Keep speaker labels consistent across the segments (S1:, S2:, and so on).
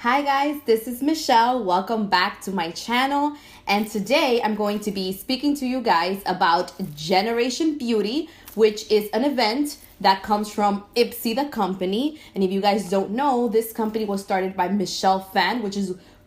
S1: Hi guys, this is Michelle. Welcome back to my channel. And today I'm going to be speaking to you guys about Generation Beauty, which is an event that comes from Ipsy, the company. And if you guys don't know, this company was started by Michelle Fan,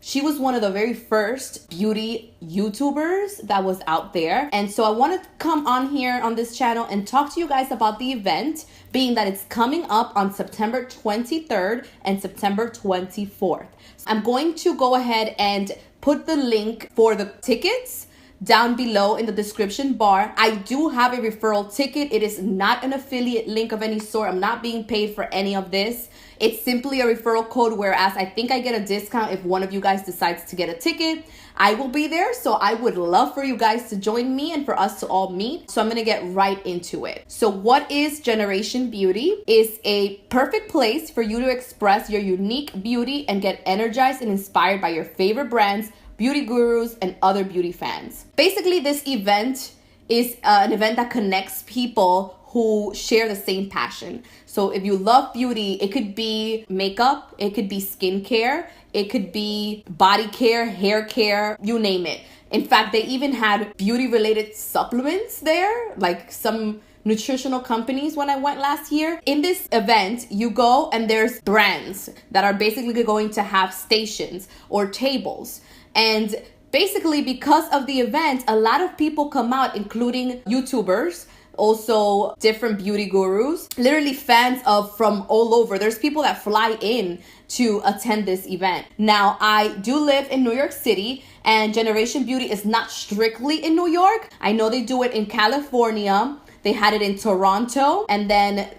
S1: she was one of the very first beauty YouTubers that was out there. And so I want to come on here on this channel and talk to you guys about the event, being that it's coming up on September 23rd and September 24th. So I'm going to go ahead and put the link for the tickets down below in the description bar. I do have a referral ticket. It is not an affiliate link of any sort. I'm not being paid for any of this. It's simply a referral code, whereas I think I get a discount if one of you guys decides to get a ticket. I will be there, so I would love for you guys to join me and for us to all meet. So I'm gonna get right into it. So what is Generation Beauty? It's a perfect place for you to express your unique beauty and get energized and inspired by your favorite brands, beauty gurus, and other beauty fans. Basically, this event is an event that connects people who share the same passion. So if you love beauty, it could be makeup, it could be skincare, it could be body care, hair care, you name it. In fact, they even had beauty related supplements there, like some nutritional companies when I went last year. In this event, you go and there's brands that are basically going to have stations or tables. And basically, because of the event, a lot of people come out, including YouTubers, also different beauty gurus, literally fans from all over. There's people that fly in to attend this event. Now, I do live in New York City, and Generation Beauty is not strictly in New York. I know they do it in California. They had it in Toronto and then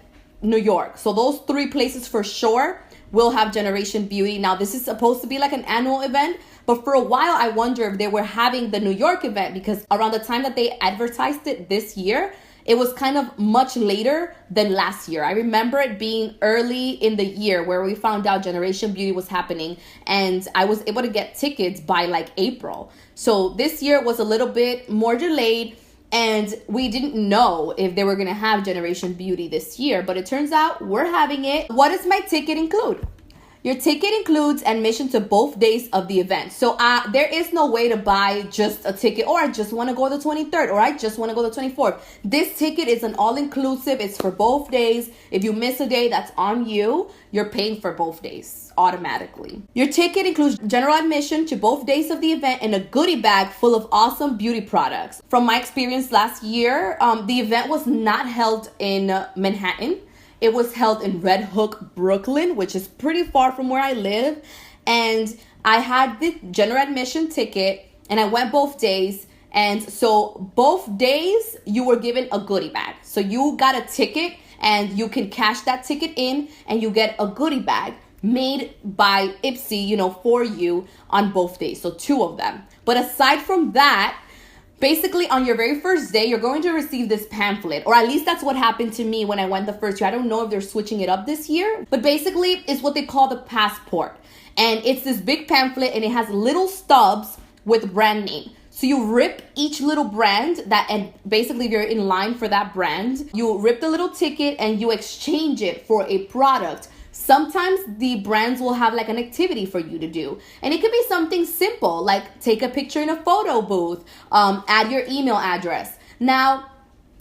S1: New York. So those three places for sure will have Generation Beauty. Now, this is supposed to be like an annual event, but for a while I wonder if they were having the New York event, because around the time that they advertised it this year, it was kind of much later than last year. I remember it being early in the year where we found out Generation Beauty was happening, and I was able to get tickets by like April. So this year was a little bit more delayed, and we didn't know if they were gonna have Generation Beauty this year, but it turns out we're having it. What does my ticket include? Your ticket includes admission to both days of the event. So there is no way to buy just a ticket, or I just want to go the 23rd, or I just want to go the 24th. This ticket is an all-inclusive. It's for both days. If you miss a day, that's on you. You're paying for both days automatically. Your ticket includes general admission to both days of the event and a goodie bag full of awesome beauty products. From my experience last year, the event was not held in Manhattan. It was held in Red Hook, Brooklyn, which is pretty far from where I live. And I had the general admission ticket and I went both days. And so both days you were given a goodie bag. So you got a ticket and you can cash that ticket in and you get a goodie bag made by Ipsy, for you on both days. So two of them. But aside from that, basically, on your very first day, you're going to receive this pamphlet, or at least that's what happened to me when I went the first year. I don't know if they're switching it up this year, but basically it's what they call the passport. And it's this big pamphlet and it has little stubs with brand name. So you rip each little brand and basically if you're in line for that brand, you rip the little ticket and you exchange it for a product. Sometimes the brands will have like an activity for you to do. And it could be something simple, like take a picture in a photo booth, add your email address. Now,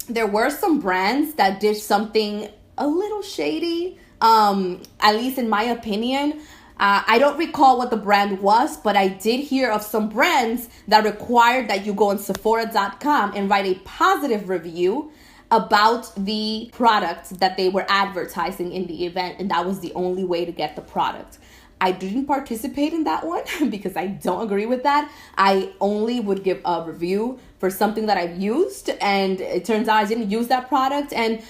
S1: there were some brands that did something a little shady, at least in my opinion. I don't recall what the brand was, but I did hear of some brands that required that you go on Sephora.com and write a positive review about the product that they were advertising in the event, and that was the only way to get the product. I didn't participate in that one because I don't agree with that. I only would give a review for something that I've used, and it turns out I didn't use that product. And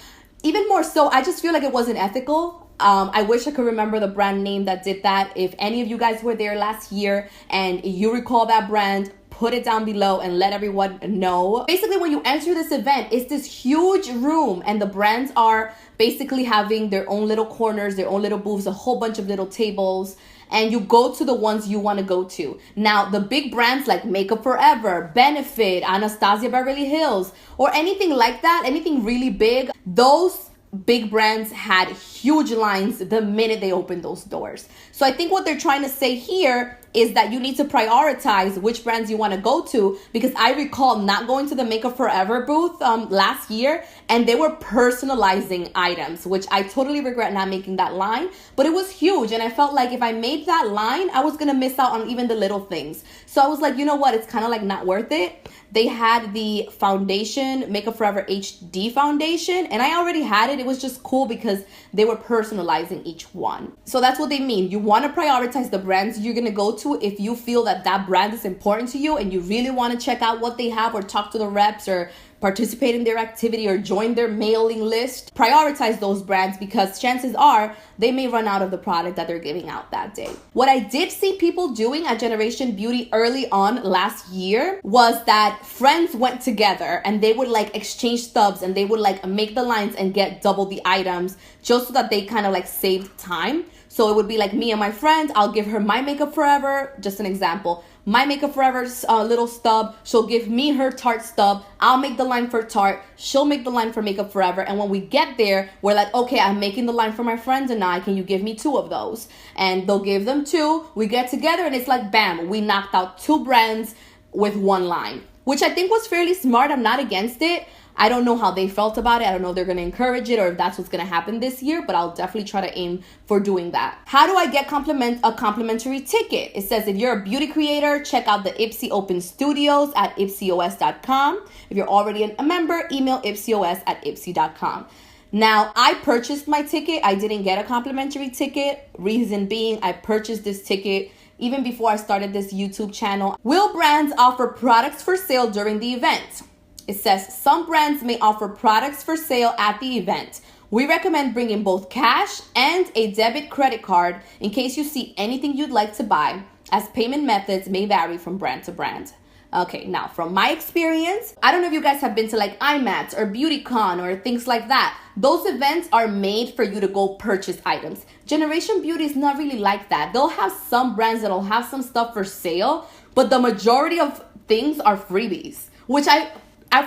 S1: even more so, I just feel like it wasn't ethical. I wish I could remember the brand name that did that. If any of you guys were there last year and you recall that brand, put it down below and let everyone know. Basically, when you enter this event, it's this huge room and the brands are basically having their own little corners, their own little booths, a whole bunch of little tables, and you go to the ones you want to go to. Now, the big brands like Makeup Forever, Benefit, Anastasia Beverly Hills, or anything like that, anything really big, those big brands had huge huge lines the minute they open those doors. So I think what they're trying to say here is that you need to prioritize which brands you want to go to, because I recall not going to the Makeup Forever booth last year, and they were personalizing items, which I totally regret not making that line, but it was huge, and I felt like if I made that line, I was gonna miss out on even the little things. So I was like, you know what, it's kind of like not worth it. They had the foundation, Makeup Forever HD foundation, and I already had it. It was just cool because they were personalizing each one. So that's what they mean. You want to prioritize the brands you're going to go to if you feel that that brand is important to you and you really want to check out what they have or talk to the reps or participate in their activity or join their mailing list. Prioritize those brands because chances are they may run out of the product that they're giving out that day. What I did see people doing at Generation Beauty early on last year was that friends went together and they would like exchange stubs and they would like make the lines and get double the items just so that they kind of like saved time. So it would be like me and my friend, I'll give her my Makeup Forever, just an example. My Makeup Forever's little stub, she'll give me her Tarte stub. I'll make the line for Tarte. She'll make the line for Makeup Forever. And when we get there, we're like, okay, I'm making the line for my friend and I. Can you give me 2 of those? And they'll give them 2. We get together and it's like, bam, we knocked out 2 brands with 1 line, which I think was fairly smart. I'm not against it. I don't know how they felt about it. I don't know if they're going to encourage it or if that's what's going to happen this year, but I'll definitely try to aim for doing that. How do I get a complimentary ticket? It says if you're a beauty creator, check out the Ipsy Open Studios at ipsyos.com. If you're already a member, email ipsyos@ipsy.com. Now, I purchased my ticket. I didn't get a complimentary ticket. Reason being, I purchased this ticket even before I started this YouTube channel. Will brands offer products for sale during the event? It says some brands may offer products for sale at the event. We recommend bringing both cash and a debit credit card in case you see anything you'd like to buy, as payment methods may vary from brand to brand. Okay, now from my experience, I don't know if you guys have been to like IMATS or BeautyCon or things like that. Those events are made for you to go purchase items. Generation Beauty is not really like that. They'll have some brands that'll have some stuff for sale, but the majority of things are freebies, which I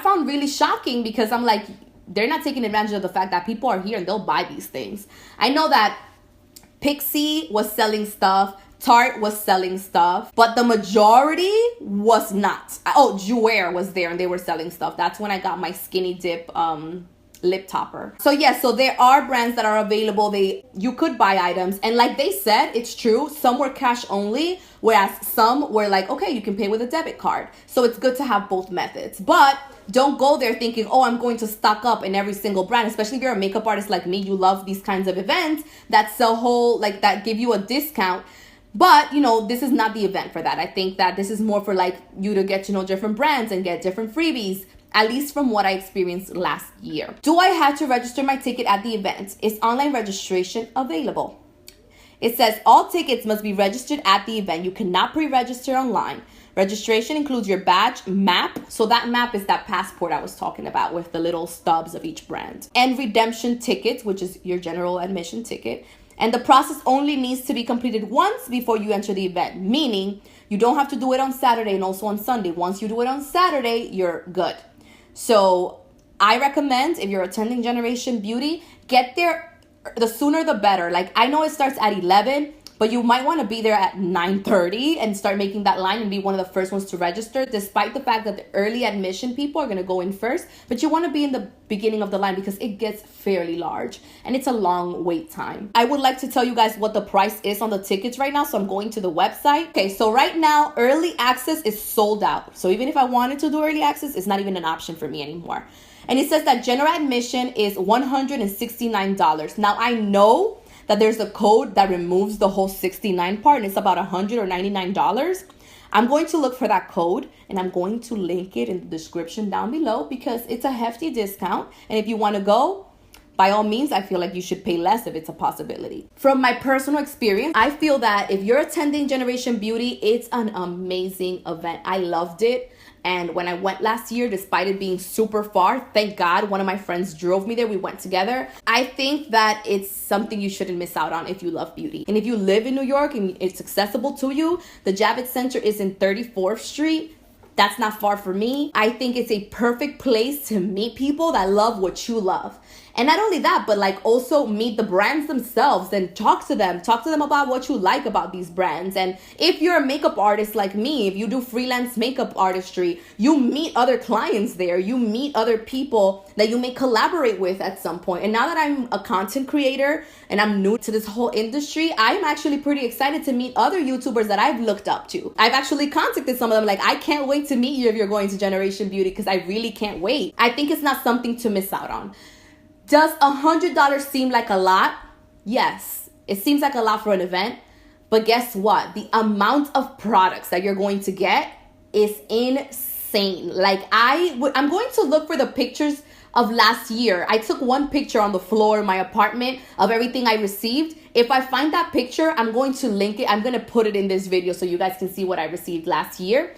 S1: found really shocking because I'm like, they're not taking advantage of the fact that people are here and they'll buy these things. I know that Pixie was selling stuff, Tarte was selling stuff, but the majority was not. Oh, Jouer was there and they were selling stuff. That's when I got my Skinny Dip lip topper. So yeah, so there are brands that are available. You could buy items, and like they said, it's true, some were cash only, whereas some were like, okay, you can pay with a debit card. So it's good to have both methods, but don't go there thinking, oh, I'm going to stock up in every single brand, especially if you're a makeup artist like me. You love these kinds of events that sell that give you a discount. But, you know, this is not the event for that. I think that this is more for like you to get to know different brands and get different freebies, at least from what I experienced last year. Do I have to register my ticket at the event? Is online registration available? It says all tickets must be registered at the event. You cannot pre-register online. Registration includes your badge map. So that map is that passport I was talking about with the little stubs of each brand. And redemption tickets, which is your general admission ticket. And the process only needs to be completed once before you enter the event, meaning you don't have to do it on Saturday and also on Sunday. Once you do it on Saturday, you're good. So I recommend, if you're attending Generation Beauty, get there the sooner the better. Like, I know it starts at 11, but you might want to be there at 9:30 and start making that line and be one of the first ones to register, despite the fact that the early admission people are going to go in first. But you want to be in the beginning of the line because it gets fairly large and it's a long wait time. I would like to tell you guys what the price is on the tickets right now. So I'm going to the website. Okay, so right now, early access is sold out. So even if I wanted to do early access, it's not even an option for me anymore. And it says that general admission is $169. Now, I know that there's a code that removes the whole 69 part and it's about $100 or $99. I'm going to look for that code and I'm going to link it in the description down below because it's a hefty discount. And if you want to go, by all means, I feel like you should pay less if it's a possibility. From my personal experience, I feel that if you're attending Generation Beauty, it's an amazing event. I loved it. And when I went last year, despite it being super far, thank God one of my friends drove me there. We went together. I think that it's something you shouldn't miss out on if you love beauty. And if you live in New York and it's accessible to you, the Javits Center is in 34th Street. That's not far from me. I think it's a perfect place to meet people that love what you love. And not only that, but like also meet the brands themselves and talk to them about what you like about these brands. And if you're a makeup artist like me, if you do freelance makeup artistry, you meet other clients there, you meet other people that you may collaborate with at some point. And now that I'm a content creator and I'm new to this whole industry, I'm actually pretty excited to meet other YouTubers that I've looked up to. I've actually contacted some of them, like, I can't wait to meet you if you're going to Generation Beauty, because I really can't wait. I think it's not something to miss out on. Does $100 seem like a lot? Yes, it seems like a lot for an event, but guess what? The amount of products that you're going to get is insane. Like I'm going to look for the pictures of last year. I took one picture on the floor in my apartment of everything I received. If I find that picture, I'm going to link it. I'm going to put it in this video so you guys can see what I received last year.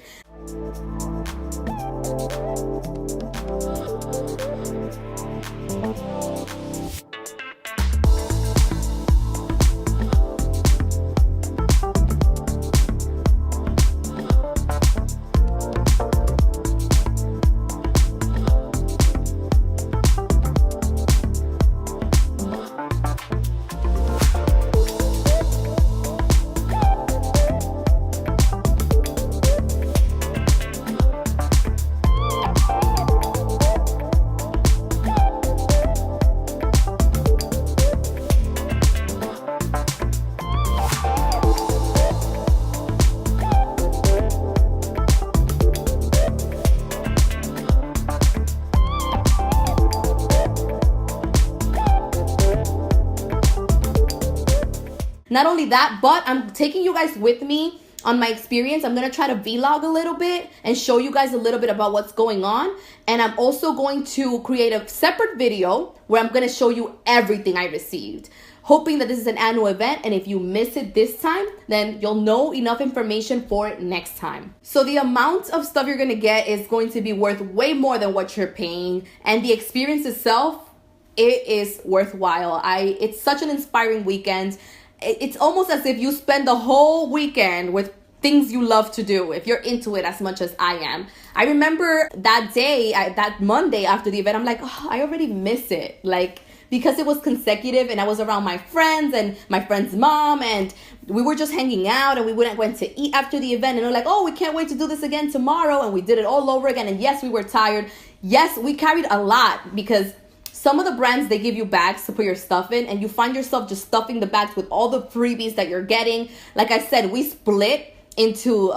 S1: Not only that, but I'm taking you guys with me on my experience. I'm going to try to vlog a little bit and show you guys a little bit about what's going on. And I'm also going to create a separate video where I'm going to show you everything I received, hoping that this is an annual event. And if you miss it this time, then you'll know enough information for it next time. So the amount of stuff you're going to get is going to be worth way more than what you're paying. And the experience itself, it is worthwhile. It's such an inspiring weekend. It's almost as if you spend the whole weekend with things you love to do, if you're into it as much as I am. I remember that day, that Monday after the event, I'm like, oh, I already miss it. Like, because it was consecutive and I was around my friends and my friend's mom, and we were just hanging out, and we went to eat after the event, and they're like, oh, we can't wait to do this again tomorrow. And we did it all over again. And yes, we were tired. Yes, we carried a lot, because some of the brands, they give you bags to put your stuff in, and you find yourself just stuffing the bags with all the freebies that you're getting. Like I said, we split into,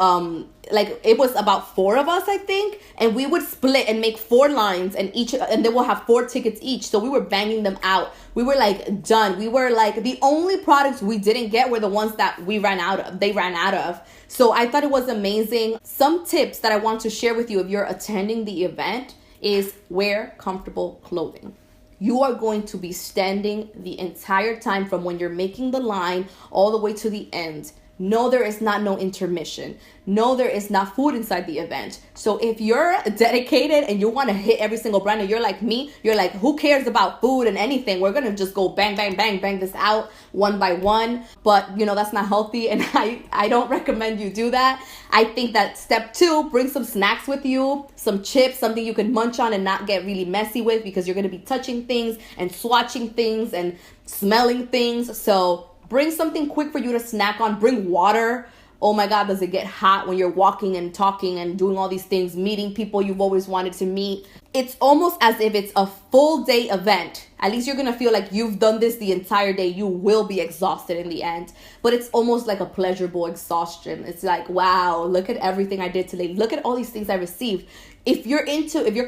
S1: like, it was about 4 of us, I think, and we would split and make 4 lines, and they will have 4 tickets each. So we were banging them out. We were like done. We were like, the only products we didn't get were the ones that we ran out of. They ran out of. So I thought it was amazing. Some tips that I want to share with you if you're attending the event is wear comfortable clothing. You are going to be standing the entire time from when you're making the line all the way to the end. No, there is no intermission. No, there is not food inside the event. So if you're dedicated and you want to hit every single brand, and you're like me, you're like, who cares about food and anything? We're going to just go bang, bang, bang, bang this out one by one. But, you know, that's not healthy, and I don't recommend you do that. I think that step 2, bring some snacks with you, some chips, something you can munch on and not get really messy with, because you're going to be touching things and swatching things and smelling things. So bring something quick for you to snack on. Bring water. Oh my God, does it get hot when you're walking and talking and doing all these things, meeting people you've always wanted to meet. It's almost as if it's a full day event. At least you're going to feel like you've done this the entire day. You will be exhausted in the end, but it's almost like a pleasurable exhaustion. It's like, wow, look at everything I did today. Look at all these things I received. If you're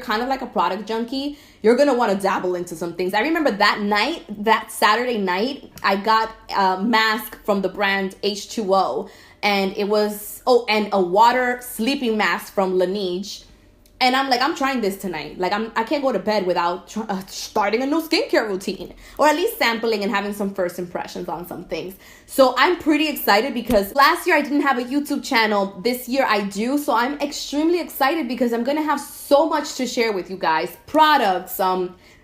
S1: kind of like a product junkie, you're going to want to dabble into some things. I remember that Saturday night, I got a mask from the brand H2O, and it was, and a water sleeping mask from Laneige. And I'm like, I'm trying this tonight. Like, I can't go to bed without starting a new skincare routine, or at least sampling and having some first impressions on some things. So I'm pretty excited, because last year I didn't have a YouTube channel. This year I do. So I'm extremely excited, because I'm going to have so much to share with you guys. Products,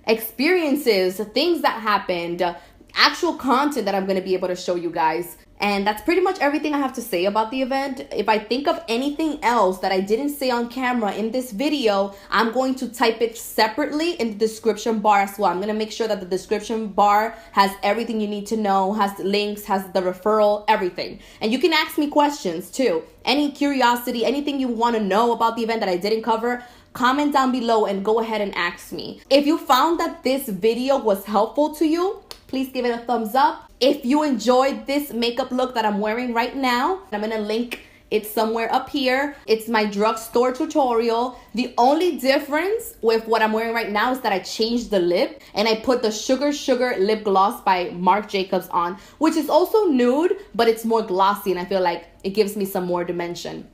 S1: experiences, things that happened, actual content that I'm going to be able to show you guys. And that's pretty much everything I have to say about the event. If I think of anything else that I didn't say on camera in this video, I'm going to type it separately in the description bar as well. I'm going to make sure that the description bar has everything you need to know, has the links, has the referral, everything. And you can ask me questions too. Any curiosity, anything you want to know about the event that I didn't cover, comment down below and go ahead and ask me. If you found that this video was helpful to you, please give it a thumbs up. If you enjoyed this makeup look that I'm wearing right now, I'm gonna link it somewhere up here. It's my drugstore tutorial. The only difference with what I'm wearing right now is that I changed the lip and I put the Sugar lip gloss by Marc Jacobs on, which is also nude, but it's more glossy and I feel like it gives me some more dimension.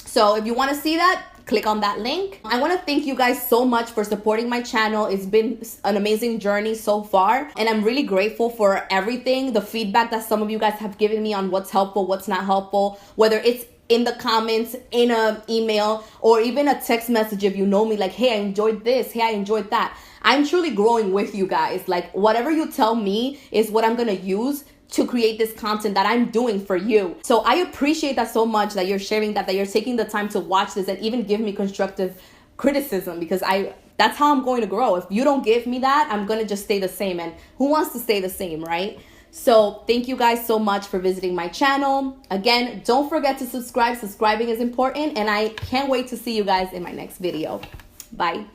S1: So if you want to see that, click on that link. I want to thank you guys so much for supporting my channel. It's been an amazing journey so far, and I'm really grateful for everything, the feedback that some of you guys have given me on what's helpful, what's not helpful, whether it's in the comments, in an email, or even a text message if you know me, like, hey, I enjoyed this, hey, I enjoyed that. I'm truly growing with you guys. Like, whatever you tell me is what I'm gonna use to create this content that I'm doing for you. So I appreciate that so much, that you're sharing that you're taking the time to watch this and even give me constructive criticism, because that's how I'm going to grow. If you don't give me that, I'm gonna just stay the same, and who wants to stay the same, right? So thank you guys so much for visiting my channel. Again, don't forget to subscribe. Subscribing is important, and I can't wait to see you guys in my next video. Bye.